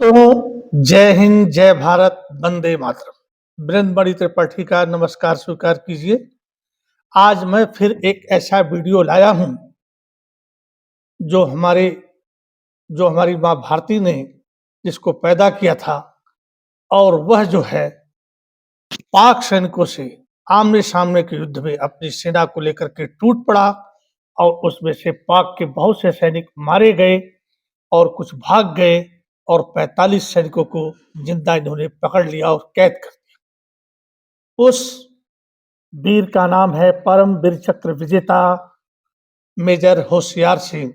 तो जय हिंद, जय भारत, वंदे मातरम। बृंदमणि त्रिपाठी का नमस्कार स्वीकार कीजिए। आज मैं फिर एक ऐसा वीडियो लाया हूं जो हमारी माँ भारती ने जिसको पैदा किया था, और वह जो है पाक सैनिकों से आमने सामने के युद्ध में अपनी सेना को लेकर के टूट पड़ा, और उसमें से पाक के बहुत से सैनिक मारे गए और कुछ भाग गए, और 45 सैनिकों को जिंदा इन्होंने पकड़ लिया और कैद कर दिया। उस वीर का नाम है परम वीर चक्र विजेता मेजर होशियार सिंह।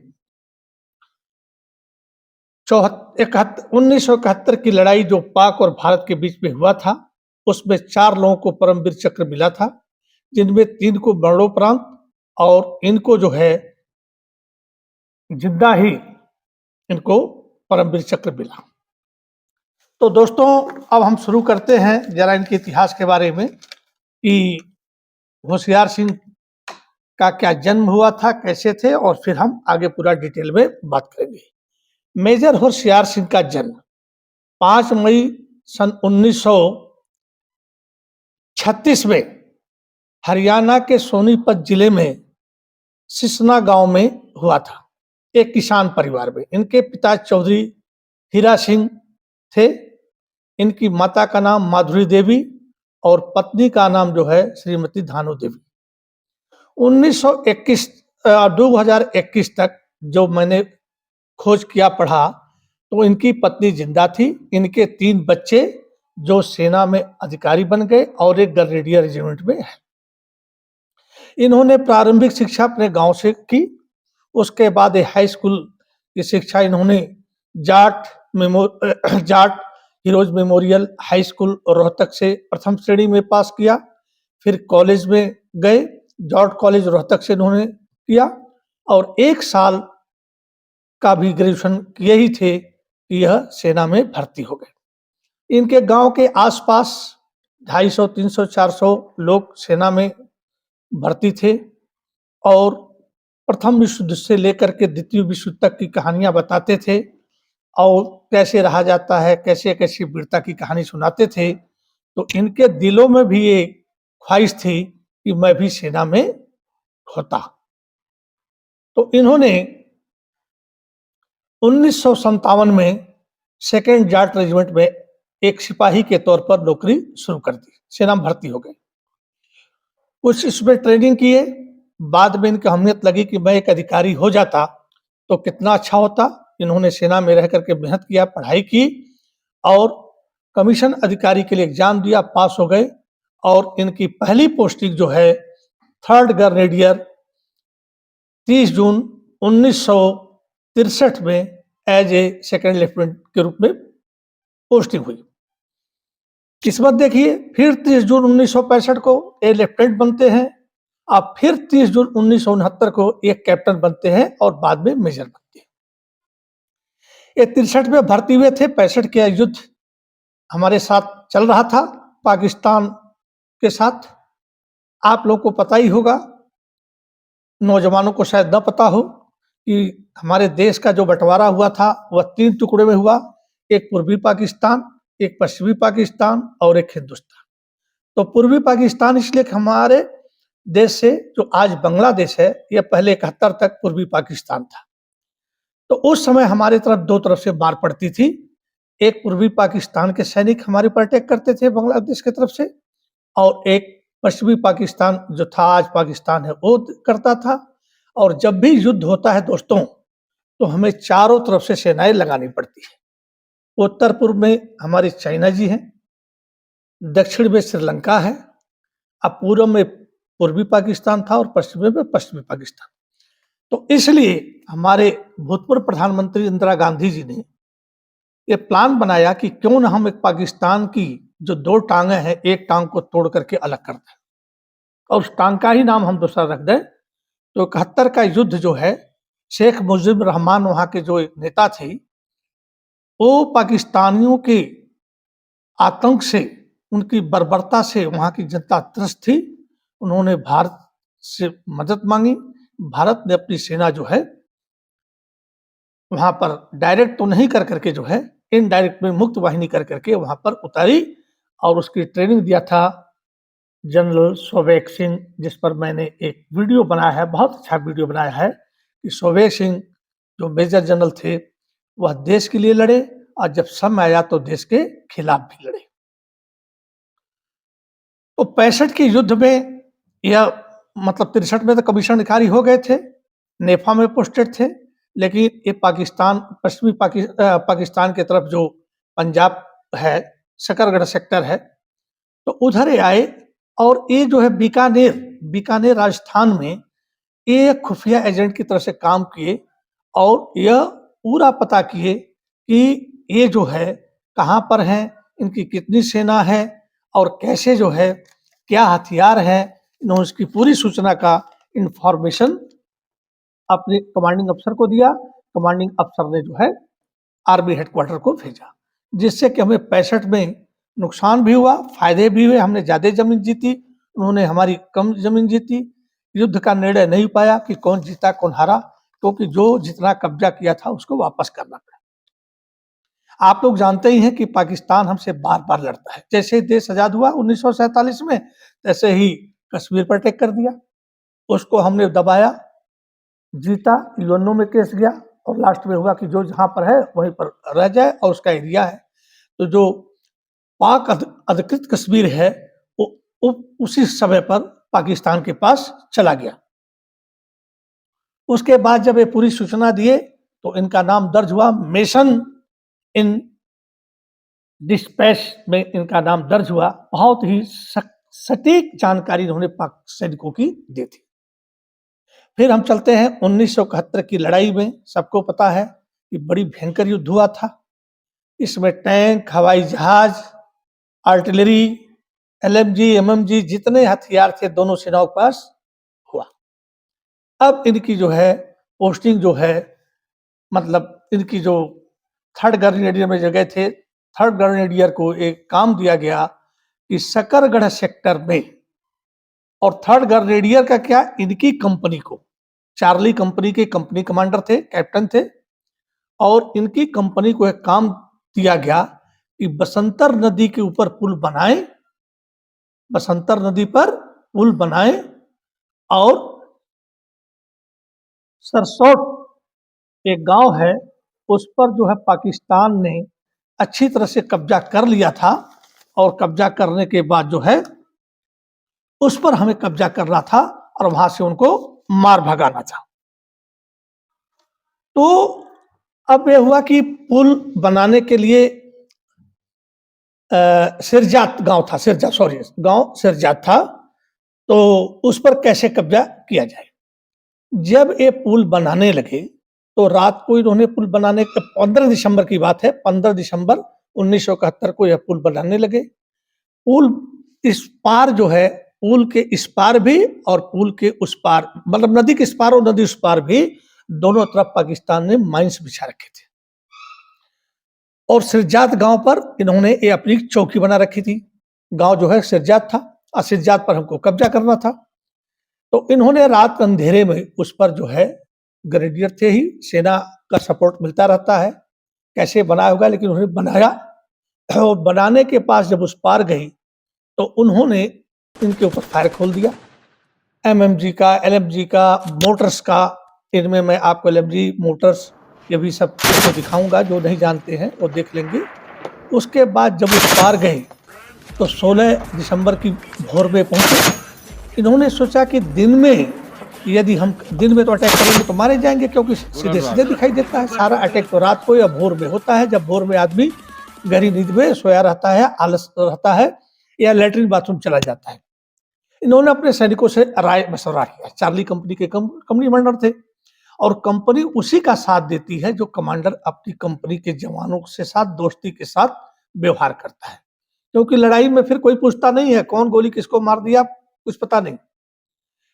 1971 की लड़ाई जो पाक और भारत के बीच में हुआ था, उसमें 4 लोगों को परमवीर चक्र मिला था, जिनमें 3 को मरणोपरांत और इनको जो है जिंदा ही इनको परमवीर चक्र मिला। तो दोस्तों, अब हम शुरू करते हैं जरा इनके इतिहास के बारे में कि होशियार सिंह का क्या जन्म हुआ था, कैसे थे, और फिर हम आगे पूरा डिटेल में बात करेंगे। मेजर होशियार सिंह का जन्म 5 मई सन 1936 में हरियाणा के सोनीपत जिले में सिसना गांव में हुआ था, एक किसान परिवार में। इनके पिता चौधरी हीरा सिंह थे, इनकी माता का नाम माधुरी देवी और पत्नी का नाम जो है श्रीमती धानु देवी। 2021 तक जो मैंने खोज किया, पढ़ा, तो इनकी पत्नी जिंदा थी। इनके 3 बच्चे जो सेना में अधिकारी बन गए और एक ग्रेनेडियर रेजिमेंट में है। इन्होंने प्रारंभिक शिक्षा अपने गांव से की। उसके बाद हाई स्कूल की शिक्षा इन्होंने Jat heroes memorial high school Rohtak से प्रथम श्रेणी में पास किया। फिर कॉलेज में गए, जॉर्ज कॉलेज रोहतक से इन्होंने किया, और 1 साल का भी ग्रेजुएशन किए ही थे कि यह सेना में भर्ती हो गए। इनके गांव के आसपास 250, 300, 400 लोग सेना में भर्ती थे, और प्रथम विश्व युद्ध से लेकर के द्वितीय विश्व युद्ध तक की कहानियां बताते थे, और कैसे रहा जाता है, कैसे कैसे वीरता की कहानी सुनाते थे। तो इनके दिलों में भी ये ख्वाहिश थी कि मैं भी सेना में होता। तो इन्होंने 1957 में 2nd जाट रेजिमेंट में एक सिपाही के तौर पर नौकरी शुरू कर दी, सेना में भर्ती हो गए। कुछ इसमें ट्रेनिंग किए, बाद में इनकी अहमियत लगी कि मैं एक अधिकारी हो जाता तो कितना अच्छा होता। इन्होंने सेना में रह करके मेहनत किया, पढ़ाई की, और कमीशन अधिकारी के लिए एग्जाम दिया, पास हो गए, और इनकी पहली पोस्टिंग जो है 3rd ग्रेनेडियर 30 जून 1963 में एज ए 2nd लेफ्टिनेंट के रूप में पोस्टिंग हुई। किस्मत देखिए, फिर 30 जून 1965 को ए लेफ्टिनेंट बनते हैं, अब फिर 30 जून 1969 को एक कैप्टन बनते हैं, और बाद में मेजर बनते हैं। ये 63 में भर्ती हुए थे। 65 के युद्ध हमारे साथ चल रहा था, पाकिस्तान के साथ। आप लोगों को पता ही होगा, नौजवानों को शायद न पता हो कि हमारे देश का जो बंटवारा हुआ था वह 3 टुकड़े में हुआ, एक पूर्वी पाकिस्तान, एक पश्चिमी पाकिस्तान और एक हिंदुस्तान। तो पूर्वी पाकिस्तान इसलिए कि हमारे देश से जो आज बांग्लादेश है, यह पहले 71 तक पूर्वी पाकिस्तान था। तो उस समय हमारे तरफ 2 तरफ से मार पड़ती थी। एक पूर्वी पाकिस्तान के सैनिक हमारे पर अटैक करते थे बांग्लादेश की तरफ से, और एक पश्चिमी पाकिस्तान जो था, आज पाकिस्तान है, वो करता था। और जब भी युद्ध होता है दोस्तों, तो हमें चारों तरफ से सेनाएं लगानी पड़ती है। उत्तर पूर्व में हमारी चाइना जी हैं, दक्षिण में श्रीलंका है, अब पूर्व में पूर्वी पाकिस्तान था, और पश्चिम में पश्चिमी पाकिस्तान। तो इसलिए हमारे भूतपूर्व प्रधानमंत्री इंदिरा गांधी जी ने ये प्लान बनाया कि क्यों न हम एक पाकिस्तान की जो 2 टांगें हैं, एक टांग को तोड़ करके अलग कर दें, और उस टांग का ही नाम हम दूसरा रख दें। तो 71 का युद्ध जो है, शेख मुजीबुर रहमान वहां के जो नेता थे, वो पाकिस्तानियों के आतंक से, उनकी बर्बरता से वहां की जनता त्रस्त थी। उन्होंने भारत से मदद मांगी। भारत ने अपनी सेना जो है वहां पर डायरेक्ट तो नहीं कर करके जो है इनडायरेक्ट में मुक्त वाहिनी कर करके वहां पर उतारी और उसकी ट्रेनिंग दिया था जनरल सोवेक सिंह, जिस पर मैंने एक वीडियो बनाया है, बहुत अच्छा वीडियो बनाया है कि सोवेक सिंह जो मेजर जनरल थे वह देश के लिए लड़े और जब समय आया तो देश के खिलाफ भी लड़े। तो 65 के युद्ध में या मतलब 63 में तो कमीशन अधिकारी हो गए थे, नेफा में पोस्टेड थे, लेकिन ये पाकिस्तान पश्चिमी पाकिस्तान की तरफ जो पंजाब है, शकरगढ़ सेक्टर है, तो उधर ये आए और ये जो है बीकानेर राजस्थान में ये खुफिया एजेंट की तरह से काम किए और यह पूरा पता किए कि ये जो है कहाँ पर हैं, इनकी कितनी सेना है और कैसे जो है क्या हथियार है, इन्होंने उसकी पूरी सूचना का इंफॉर्मेशन अपने कमांडिंग अफसर को दिया। कमांडिंग अफसर ने जो है आर्मी हेडक्वार्टर को भेजा, जिससे कि हमें 65 में नुकसान भी हुआ, फायदे भी हुए। हमने ज्यादा जमीन जीती, उन्होंने हमारी कम जमीन जीती। युद्ध का निर्णय नहीं पाया कि कौन जीता कौन हारा, क्योंकि जो जितना कब्जा किया था उसको वापस करना पड़ा। आप लोग जानते ही हैं कि पाकिस्तान हमसे बार बार लड़ता है। जैसे ही देश आजाद हुआ 1947 में, तैसे ही कश्मीर पर अटैक कर दिया, उसको हमने दबाया, जीता, यूएनओ में केस गया और लास्ट में हुआ कि जो जहां पर है वहीं पर रह जाए और उसका एरिया है। तो जो पाक अधिकृत कश्मीर है वो उसी समय पर पाकिस्तान के पास चला गया। उसके बाद जब ये पूरी सूचना दिए तो इनका नाम दर्ज हुआ, मेसन इन डिस्पैच में इनका नाम दर्ज हुआ। बहुत ही सटीक जानकारी इन्होंने पाक सैनिकों की दी थी। फिर हम चलते हैं 1971 की लड़ाई में। सबको पता है कि बड़ी भयंकर युद्ध हुआ था। इसमें टैंक, हवाई जहाज, आर्टिलरी, एलएमजी, एमएमजी जितने हथियार थे दोनों सेनाओं के पास हुआ। अब इनकी जो है पोस्टिंग जो है, मतलब इनकी जो थर्ड ग्रेनेडियर में जगह थे, थर्ड ग्रेनेडियर को एक काम दिया गया कि शकरगढ़ सेक्टर में, और थर्ड ग्रेनेडियर का क्या, इनकी कंपनी को, चार्ली कंपनी के कंपनी कमांडर थे, कैप्टन थे, और इनकी कंपनी को एक काम दिया गया कि बसंतर नदी के ऊपर पुल बनाएं, बसंतर नदी पर पुल बनाएं और सरसौट एक गांव है उस पर जो है पाकिस्तान ने अच्छी तरह से कब्जा कर लिया था, और कब्जा करने के बाद जो है उस पर हमें कब्जा करना था और वहां से उनको मार भगाना था। तो अब यह हुआ कि पुल बनाने के लिए सिरजात गांव था, गांव सिरजात था, तो उस पर कैसे कब्जा किया जाए। जब ये पुल बनाने लगे तो रात को इन्होंने पुल बनाने, 15 दिसंबर की बात है, 15 दिसंबर 1971 को यह पुल बनाने लगे। पुल इस पार जो है, पुल के इस पार भी और पुल के उस पार, मतलब नदी के इस पार और नदी उस पार भी, दोनों तरफ पाकिस्तान ने माइंस बिछा रखे थे। और सिरजात गांव पर इन्होंने ये अपनी चौकी बना रखी थी। गांव जो है सिरजात था और सिरजात पर हमको कब्जा करना था। तो इन्होंने रात अंधेरे में उस पर जो है, ग्रेनेडियर थे ही, सेना का सपोर्ट मिलता रहता है, कैसे बनाया होगा, लेकिन उन्होंने बनाया। और बनाने के पास जब उस पार गई तो उन्होंने इनके ऊपर फायर खोल दिया, एमएमजी का, एलएमजी का, मोटर्स का। इनमें मैं आपको एलएमजी, मोटर्स, ये भी सब आपको दिखाऊंगा, जो नहीं जानते हैं वो देख लेंगे। उसके बाद जब उस पार गए तो 16 दिसंबर की भोर में पहुंचे। इन्होंने सोचा कि दिन में, यदि हम दिन में तो अटैक करेंगे तो मारे जाएंगे, क्योंकि सीधे सीधे दिखाई देता है। सारा अटैक तो रात को या भोर में होता है, जब भोर में आदमी गहरी नींद में सोया रहता है, आलस रहता है या लेटरिन बाथरूम चला जाता है। इन्होंने अपने सैनिकों से राय मशवरा किया। चार्ली कंपनी के कंपनी कमांडर थे, और कंपनी उसी का साथ देती है जो कमांडर अपनी कंपनी के जवानों के साथ दोस्ती के साथ व्यवहार करता है, क्योंकि लड़ाई में फिर कोई पूछता नहीं है कौन गोली किसको मार दिया, कुछ पता नहीं।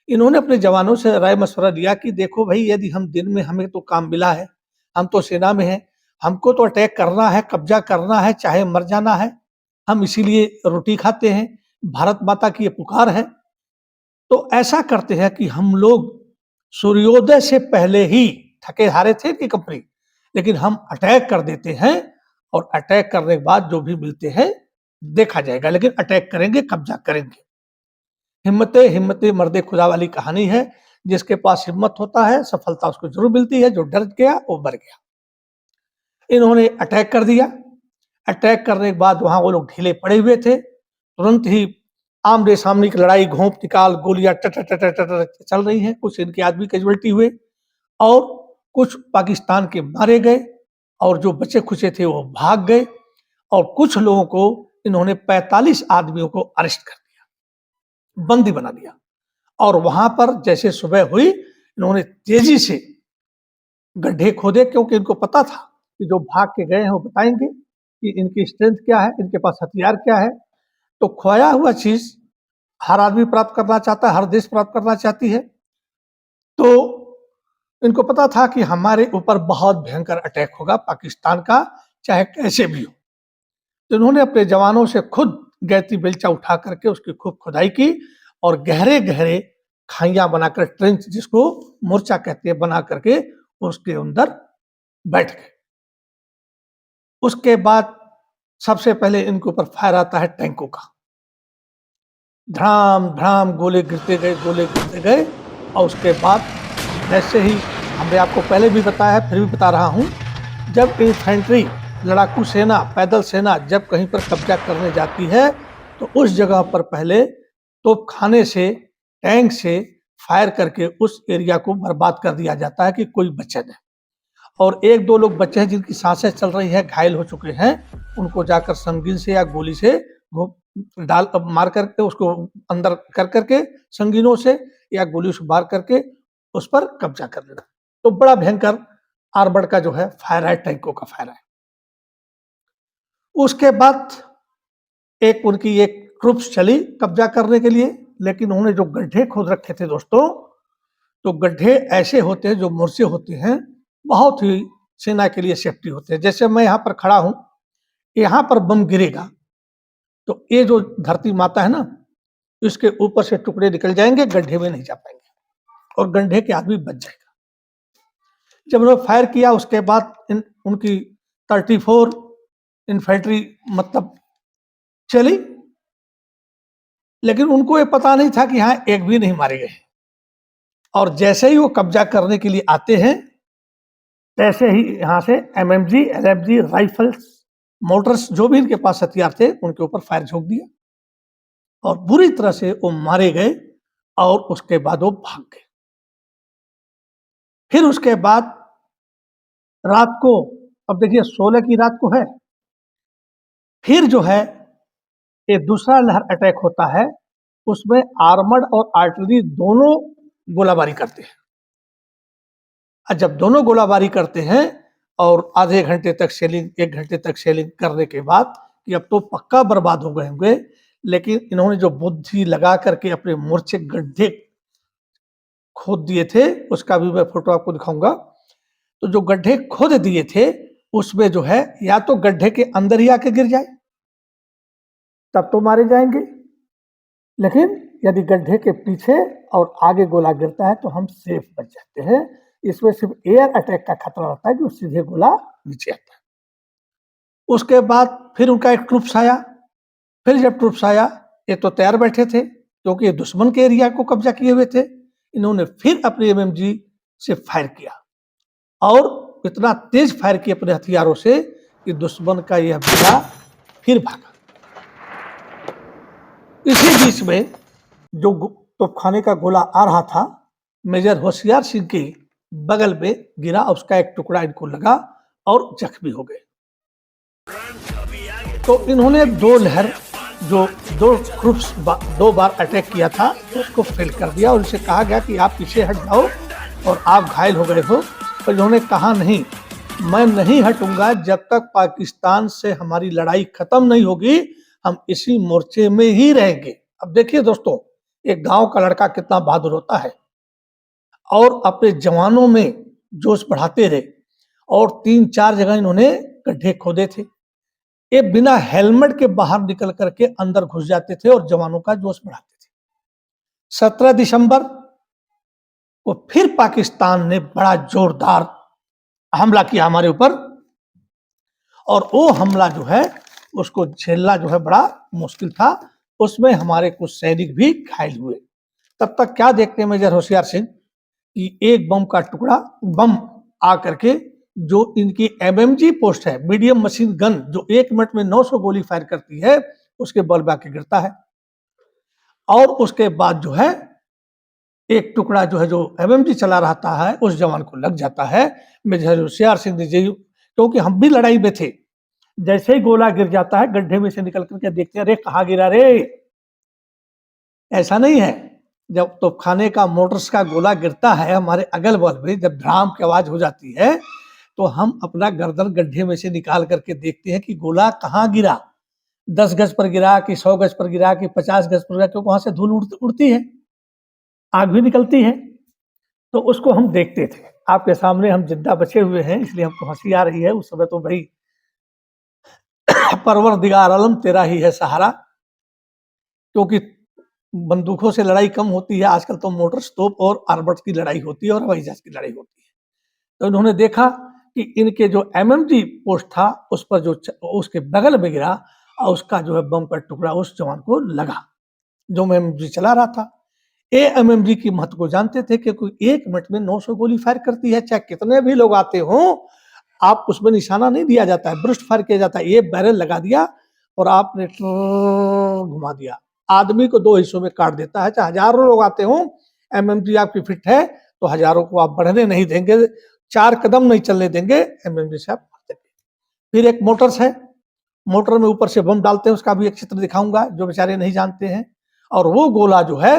इन्होंने अपने जवानों से राय मशवरा लिया कि देखो भाई, यदि हम दिन में, हमें तो काम मिला है, हम तो सेना में हैं, हमको तो अटैक करना है, कब्जा करना है, चाहे मर जाना है, हम इसीलिए रोटी खाते हैं, भारत माता की ये पुकार है। तो ऐसा करते हैं कि हम लोग सूर्योदय से पहले ही, थके हारे थे कि कंपनी, लेकिन हम अटैक कर देते हैं और अटैक करने के बाद जो भी मिलते हैं देखा जाएगा, लेकिन अटैक करेंगे, कब्जा करेंगे। हिम्मते हिम्मते मर्दे खुदा वाली कहानी है। जिसके पास हिम्मत होता है सफलता उसको जरूर मिलती है, जो डर गया वो मर गया। इन्होंने अटैक कर दिया। अटैक करने के बाद वहां वो लोग ढीले पड़े हुए थे, तुरंत ही आमने सामने की लड़ाई, घोंप निकाल, गोलियां टट चल रही हैं। कुछ इनके आदमी कैजुअल्टी हुए और कुछ पाकिस्तान के मारे गए, और जो बचे खुचे थे वो भाग गए, और कुछ लोगों को इन्होंने 45 आदमियों को अरेस्ट कर दिया, बंदी बना दिया। और वहां पर जैसे सुबह हुई, इन्होंने तेजी से गड्ढे खोदे, क्योंकि इनको पता था कि जो भाग के गए हैं वो बताएंगे कि इनकी स्ट्रेंथ क्या है, इनके पास हथियार क्या है। तो खोया हुआ चीज हर आदमी प्राप्त करना चाहता है, हर देश प्राप्त करना चाहती है। तो इनको पता था कि हमारे ऊपर बहुत भयंकर अटैक होगा पाकिस्तान का, चाहे कैसे भी हो। तो इन्होंने अपने जवानों से खुद गैती बेलचा उठा करके उसकी खूब खुदाई की, और गहरे गहरे खाइयां बनाकर, ट्रेंच जिसको मोर्चा कहते हैं, बना करके उसके अंदर बैठ गए। उसके बाद सबसे पहले इनके ऊपर फायर आता है टैंकों का। धड़ाम धड़ाम गोले गिरते गए, गोले गिरते गए। और उसके बाद जैसे ही, हमने आपको पहले भी बताया है फिर भी बता रहा हूं, जब इन्फेंट्री, लड़ाकू सेना, पैदल सेना जब कहीं पर कब्जा करने जाती है तो उस जगह पर पहले तोपखाने से, टैंक से फायर करके उस एरिया को बर्बाद कर दिया जाता है कि कोई बचे नहीं। और एक दो लोग बचे हैं जिनकी सांसें चल रही है, घायल हो चुके हैं, उनको जाकर संगीन से या गोली से डाल मार करके, उसको अंदर कर करके संगीनों से या गोली से मार करके उस पर कब्जा कर लेना। तो बड़ा भयंकर आर्मर्ड का जो है फायर है, टैंकों का फायर है। उसके बाद एक उनकी एक ट्रुप्स चली कब्जा करने के लिए, लेकिन उन्होंने जो गड्ढे खोद रखे थे दोस्तों, तो गड्ढे ऐसे होते हैं, जो मोर्चे होते हैं, बहुत ही सेना के लिए सेफ्टी होते हैं। जैसे मैं यहाँ पर खड़ा हूं, यहाँ पर बम गिरेगा तो ये जो धरती माता है ना, इसके ऊपर से टुकड़े निकल जाएंगे, गड्ढे में नहीं जा पाएंगे, और गड्ढे के आदमी बच जाएगा। जब उन्होंने फायर किया उसके बाद उनकी 34 इन्फेंट्री मतलब चली, लेकिन उनको ये पता नहीं था कि यहाँ एक भी नहीं मारे गए। और जैसे ही वो कब्जा करने के लिए आते हैं, तैसे ही यहाँ से एमएमजी, एलएमजी, राइफल्स, मोटर्स, जो भी इनके पास हथियार थे उनके ऊपर फायर झोंक दिया, और बुरी तरह से वो मारे गए, और उसके बाद वो भाग गए। फिर उसके बाद रात को, अब देखिए 16 की रात को है, फिर जो है एक दूसरा लहर अटैक होता है। उसमें आर्मर्ड और आर्टिलरी दोनों गोलाबारी करते हैं। और जब दोनों गोलाबारी करते हैं और आधे घंटे तक सेलिंग, 1 घंटे तक सेलिंग करने के बाद कि अब तो पक्का बर्बाद हो गए होंगे, लेकिन इन्होंने जो बुद्धि लगा करके अपने मोर्चे गड्ढे खोद दिए थे, उसका भी मैं फोटो आपको दिखाऊंगा। तो जो गड्ढे खोद दिए थे उसमें जो है, या तो गड्ढे के अंदर ही आके गिर जाए तब तो मारे जाएंगे, लेकिन यदि गड्ढे के पीछे और आगे गोला गिरता है तो हम सेफ बच जाते हैं। इसमें सिर्फ एयर अटैक का खतरा रहता है, जो सीधे गोला नीचे आता है। उसके बाद फिर उनका एक ट्रुप्स आया। फिर जब ट्रुप्स आया, ये तो तैयार बैठे थे क्योंकि ये दुश्मन के एरिया को कब्जा किए हुए थे। इन्होंने फिर अपने एमएमजी से फायर किया, और इतना तेज फायर किया अपने हथियारों से कि दुश्मन का यह बेड़ा फिर भागा। इसी बीच में जो तोपखाने का गोला आ रहा था, मेजर होशियार सिंह के बगल में गिरा, उसका एक टुकड़ा इनको लगा और जख्मी हो गए। तो इन्होंने दो लहर, जो दो ग्रुप्स 2 बार अटैक किया था, उसको फेल कर दिया, और उनसे कहा गया कि आप पीछे हट जाओ, और आप घायल हो गए हो। तो इन्होंने कहा नहीं, मैं नहीं हटूंगा जब तक पाकिस्तान से हमारी लड़ाई खत्म नहीं होगी, हम इसी मोर्चे में ही रहेंगे। अब देखिए दोस्तों, एक गांव का लड़का कितना बहादुर होता है, और अपने जवानों में जोश बढ़ाते रहे, और 3-4 जगह इन्होंने गड्ढे खोदे थे। ये बिना हेलमेट के बाहर निकल करके अंदर घुस जाते थे और जवानों का जोश बढ़ाते थे। 17 दिसंबर को फिर पाकिस्तान ने बड़ा जोरदार हमला किया हमारे ऊपर, और वो हमला जो है उसको झेलना जो है बड़ा मुश्किल था। उसमें हमारे कुछ सैनिक भी घायल हुए। तब तक क्या देखते हैं मेजर होशियार सिंह कि एक बम का टुकड़ा बम आ करके जो इनकी एमएमजी पोस्ट है, मीडियम मशीन गन, जो 1 मिनट में 900 गोली फायर करती है, उसके बल में आके गिरता है। और उसके बाद जो है एक टुकड़ा जो है जो एमएमजी चला रहता है उस जवान को लग जाता है। मेजर होशियार सिंह जी, क्योंकि हम भी लड़ाई में थे, जैसे ही गोला गिर जाता है गड्ढे में से निकल करके देखते हैं, अरे कहाँ गिरा रे। ऐसा नहीं है, जब तोपखाने का मोटर्स का गोला गिरता है हमारे अगल बगल में, जब ड्राम की आवाज हो जाती है तो हम अपना गर्दन गड्ढे में से निकाल करके देखते हैं कि गोला कहाँ गिरा, 10 गज पर गिरा कि 100 गज पर गिरा कि 50 गज पर गिरा, क्योंकि वहां से धूल उड़ती है, आग भी निकलती है। तो उसको हम देखते थे। आपके सामने हम जिंदा बचे हुए हैं, इसलिए हमको हंसी आ रही है। उस समय तो भाई परवरदिगार आलम तेरा ही है सहारा, क्योंकि बंदूकों से लड़ाई कम होती है आजकल, तो मोटर तोप और आर्मर्स की लड़ाई होती है और हवाई जहाज की लड़ाई होती है। तो इन्होंने देखा कि इनके जो एमएमजी पोस्ट था उस पर जो उसके बगल में गिरा और उसका जो है बम का टुकड़ा उस जवान को लगा जो एमएमजी चला रहा था। ए एमएमजी की महत्व को जानते थे, क्योंकि 1 मिनट में 900 गोली फायर करती है, चाहे कितने भी लोग आते हों, आप उसमें निशाना नहीं दिया जाता है, ब्रस्ट फायर किया जाता है। ये बैरल लगा दिया और आपने घुमा दिया, आदमी को 2 हिस्सों में काट देता है। चाहे हजारों लोग आते हों, एमएमजी आपकी फिट है तो हजारों को आप बढ़ने नहीं देंगे, 4 कदम नहीं चलने देंगे, एमएमजी से आप मार देंगे। फिर एक मोटर्स है, मोटर में ऊपर से बम डालते हैं, उसका भी एक चित्र दिखाऊंगा जो बेचारे नहीं जानते हैं। और वो गोला जो है,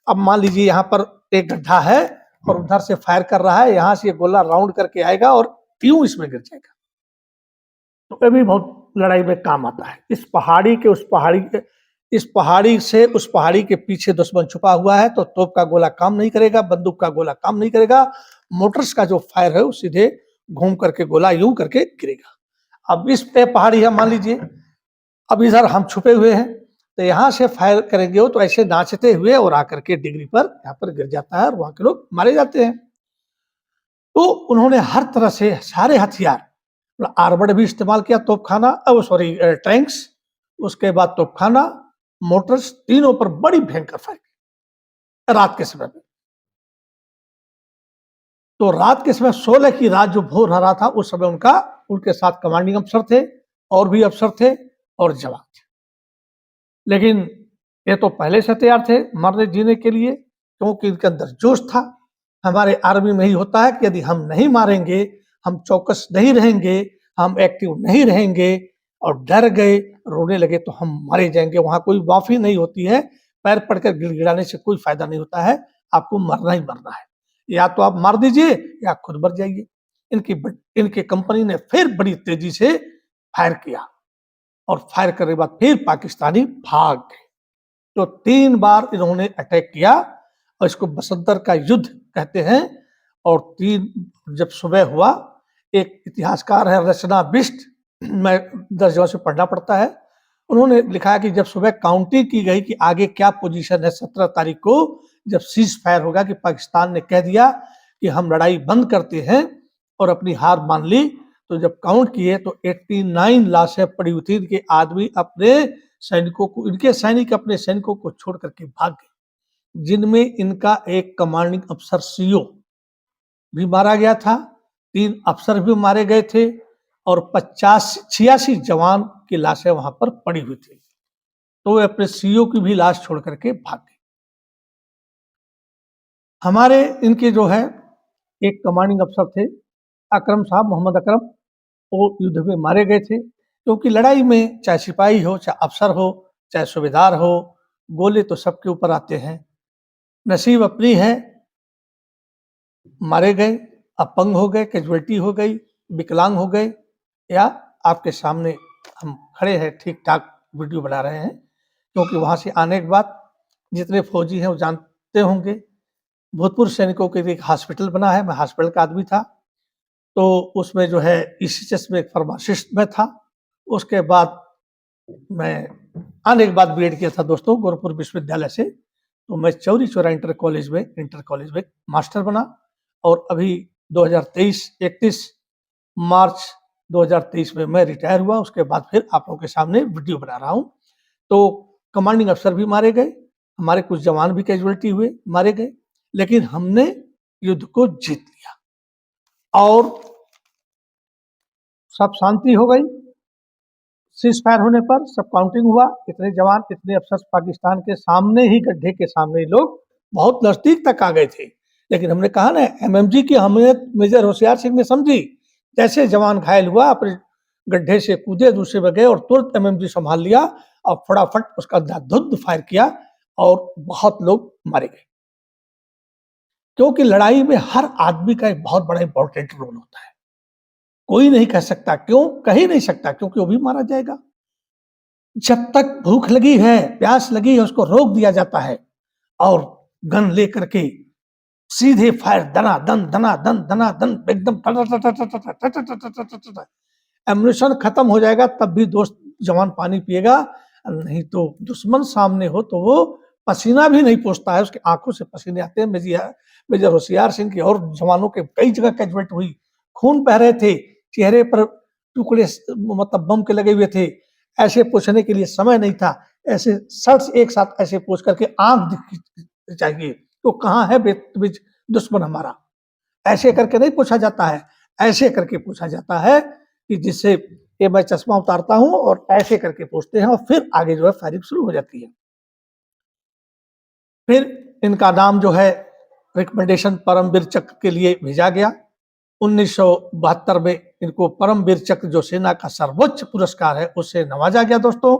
अब मान लीजिए यहाँ पर एक गड्ढा है और उधर से फायर कर रहा है, यहाँ से ये गोला राउंड करके आएगा और यूं इसमें गिर जाएगा। तो ये भी बहुत लड़ाई में काम आता है। इस पहाड़ी के उस पहाड़ी के, इस पहाड़ी से उस पहाड़ी के पीछे दुश्मन छुपा हुआ है, तो तोप का गोला काम नहीं करेगा, बंदूक का गोला काम नहीं करेगा, मोटर्स का जो फायर है वो सीधे घूम करके गोला यूं करके गिरेगा। अब इस पे पहाड़ी है मान लीजिए, अब इधर हम छुपे हुए हैं, तो यहाँ से फायर करेंगे वो तो ऐसे नाचते हुए और आकर के डिग्री पर यहाँ पर गिर जाता है और वहां के लोग मारे जाते हैं। तो उन्होंने हर तरह से सारे हथियार, आर्मर्ड भी इस्तेमाल किया, तोपखाना, टैंक्स, उसके बाद तोपखाना, मोटर्स, तीनों पर बड़ी भयंकर फायर रात के समय में। तो रात के समय 16 की रात जो भोर हो रहा था उस समय उनके साथ कमांडिंग अफसर थे और भी अफसर थे और जवान थे। लेकिन ये तो पहले से तैयार थे मरने जीने के लिए, क्योंकि इनके अंदर जोश था। हमारे आर्मी में ही होता है कि यदि हम नहीं मारेंगे, हम चौकस नहीं रहेंगे, हम एक्टिव नहीं रहेंगे और डर गए, रोने लगे तो हम मारे जाएंगे। वहां कोई माफी नहीं होती है, पैर पड़कर गिड़गिड़ाने से कोई फायदा नहीं होता है, आपको मरना ही मरना है। या तो आप मार दीजिए या खुद मर जाइए। इनकी कंपनी ने फिर बड़ी तेजी से फायर किया और फायर करने के बाद फिर पाकिस्तानी भाग गए। तो 3 बार इन्होंने अटैक किया और इसको बसंतर का युद्ध कहते हैं। और 3 जब सुबह हुआ, एक इतिहासकार है रचना बिष्ट, मैं 10 जगह से पढ़ना पड़ता है, उन्होंने लिखा है कि जब सुबह काउंटिंग की गई कि आगे क्या पोजीशन है 17 तारीख को, जब सीज फायर होगा, कि पाकिस्तान ने कह दिया कि हम लड़ाई बंद करते हैं और अपनी हार मान ली, तो जब काउंट किए तो 89 लाशें पड़ी हुई थी। इनके आदमी अपने सैनिकों को, इनके सैनिक अपने सैनिकों को छोड़ करके भाग गए, जिनमें इनका एक कमांडिंग अफसर सीओ भी मारा गया था, 3 अफसर भी मारे गए थे और 86 जवान की लाशें वहां पर पड़ी हुई थी। तो वे अपने सीओ की भी लाश छोड़ करके भाग गए। हमारे इनके जो है एक कमांडिंग अफसर थे अकरम साहब, मोहम्मद अकरम, वो युद्ध में मारे गए थे, क्योंकि लड़ाई में चाहे सिपाही हो, चाहे अफसर हो, चाहे सूबेदार हो, गोले तो सबके ऊपर आते हैं। नसीब अपनी है, मारे गए, अपंग हो गए, कैजुअल्टी हो गई, विकलांग हो गए, या आपके सामने हम खड़े हैं ठीक ठाक वीडियो बना रहे हैं। क्योंकि वहां से आने के बाद जितने फौजी हैं वो जानते होंगे, भूतपूर्व सैनिकों के लिए एक हॉस्पिटल बना है, मैं हॉस्पिटल का आदमी था, तो उसमें जो है ईसीएचएस में एक फार्मासिस्ट में था। उसके बाद मैं आने के बाद बीएड किया था दोस्तों गोरखपुर विश्वविद्यालय से, तो मैं चौरी चौरा इंटर कॉलेज में मास्टर बना। और अभी 2023 31 मार्च 2023 में मैं रिटायर हुआ, उसके बाद फिर आप लोगों के सामने वीडियो बना रहा हूँ। तो कमांडिंग अफसर भी मारे गए, हमारे कुछ जवान भी कैजुअल्टी हुए, मारे गए, लेकिन हमने युद्ध को जीत लिया और सब शांति हो गई। सीज फायर होने पर सब काउंटिंग हुआ, इतने जवान, इतने अफसर पाकिस्तान के सामने ही, गड्ढे के सामने ही लोग बहुत नजदीक तक आ गए थे। लेकिन हमने कहा ना, एमएमजी की अहमियत मेजर होशियार सिंह ने समझी। जैसे जवान घायल हुआ, अपने गड्ढे से कूदे, दूसरे में गए और तुरंत एमएमजी संभाल लिया और फटाफट उसका धुंध फायर किया और बहुत लोग मारे गए। क्योंकि लड़ाई में हर आदमी का एक बहुत बड़ा इंपॉर्टेंट रोल होता है। कोई नहीं कह सकता, क्यों कह ही नहीं सकता, क्योंकि वो भी मारा जाएगा। जब तक भूख लगी है, प्यास लगी है, उसको रोक दिया जाता है और गन लेकर के सीधे फायर, दनादन दनादन दनादन, एकदम एम्यूनिशन खत्म हो जाएगा तब भी दोस्त जवान पानी पिएगा, नहीं तो दुश्मन सामने हो तो वो पसीना भी नहीं पोंछता है, उसकी आंखों से पसीने आते हैं। मेजर होशियार सिंह की और जवानों के कई जगह कैजुअल्टी हुई, खून बह रहे थे, चेहरे पर टुकड़े मतलब बम के लगे हुए थे, ऐसे पोंछने के लिए समय नहीं था, ऐसे शर्ट एक साथ ऐसे पोंछ करके आंख दिखनी चाहिए तो कहाँ है बीच दुश्मन हमारा, ऐसे करके नहीं पूछा जाता है, ऐसे करके पूछा जाता है कि जिससे ये मैं चश्मा उतारता हूं और ऐसे करके पूछते हैं और फिर आगे जो है फायरिंग शुरू हो जाती है। फिर इनका नाम जो है रिकमेंडेशन परमवीर चक्र के लिए भेजा गया। 1972 में इनको परमवीर चक्र, जो सेना का सर्वोच्च पुरस्कार है, उससे नवाजा गया दोस्तों।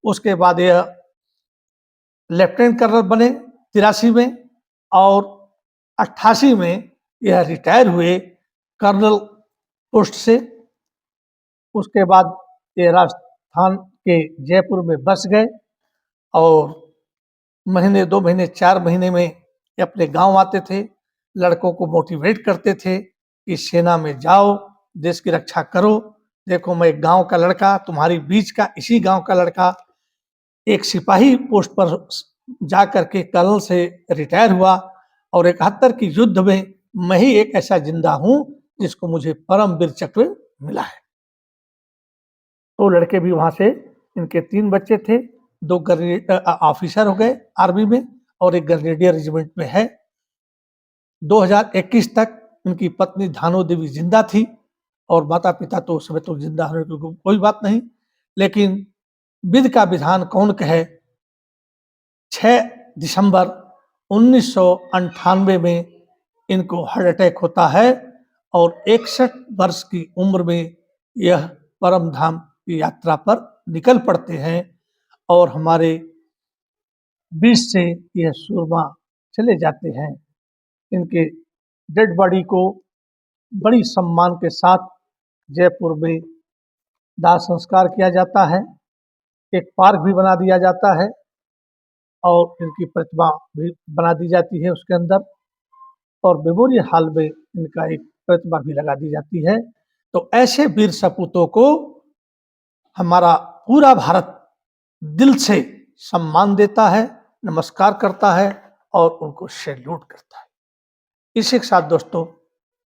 उसके बाद यह लेफ्टिनेंट कर्नल बने 83 में और 88 में यह रिटायर हुए कर्नल पोस्ट से। उसके बाद ये राजस्थान के जयपुर में बस गए और महीने, 2 महीने, 4 महीने में ये अपने गांव आते थे, लड़कों को मोटिवेट करते थे कि सेना में जाओ, देश की रक्षा करो। देखो, मैं एक गांव का लड़का, तुम्हारी बीच का, इसी गांव का लड़का, एक सिपाही पोस्ट पर जा करके कर्नल से रिटायर हुआ और 71 की युद्ध में मैं ही एक ऐसा जिंदा हूं जिसको मुझे परमवीर चक्र मिला है। तो लड़के भी वहां से, इनके 3 बच्चे थे, 2 ऑफिसर हो गए आर्मी में और एक ग्रेनेडियर रेजिमेंट में है। 2021 तक उनकी पत्नी धानो देवी जिंदा थी और माता पिता तो उस समय तो जिंदा होने की कोई बात नहीं, लेकिन विधि का विधान कौन कहे। 6 दिसंबर 1998 में इनको हार्ट अटैक होता है और 61 वर्ष की उम्र में यह परम धाम की यात्रा पर निकल पड़ते हैं और हमारे बीच से यह सूरमा चले जाते हैं। इनके डेड बॉडी को बड़ी सम्मान के साथ जयपुर में दाह संस्कार किया जाता है, एक पार्क भी बना दिया जाता है और इनकी प्रतिमा भी बना दी जाती है उसके अंदर, और मेमोरियल हॉल में इनका एक प्रतिमा भी लगा दी जाती है। तो ऐसे वीर सपूतों को हमारा पूरा भारत दिल से सम्मान देता है, नमस्कार करता है और उनको सैल्यूट करता है। इसी के साथ दोस्तों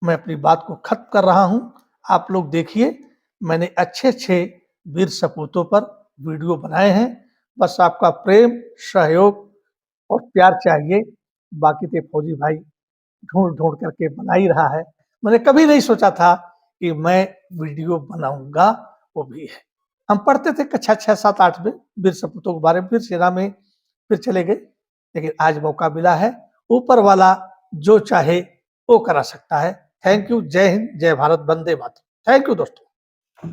मैं अपनी बात को खत्म कर रहा हूं। आप लोग देखिए, मैंने अच्छे वीर सपूतों पर वीडियो बनाए हैं। बस आपका प्रेम, सहयोग और प्यार चाहिए। बाकी तो फौजी भाई ढूंढ करके बना ही रहा है। मैंने कभी नहीं सोचा था कि मैं वीडियो बनाऊंगा, वो भी है। हम पढ़ते थे कक्षा 6, 7, 8 में वीर सपूतों के बारे में, फिर सेना में फिर चले गए, लेकिन आज मौका मिला है। ऊपर वाला जो चाहे वो करा सकता है। Thank you. जय हिंद, जय भारत, वंदे मातरम। थैंक यू दोस्तों।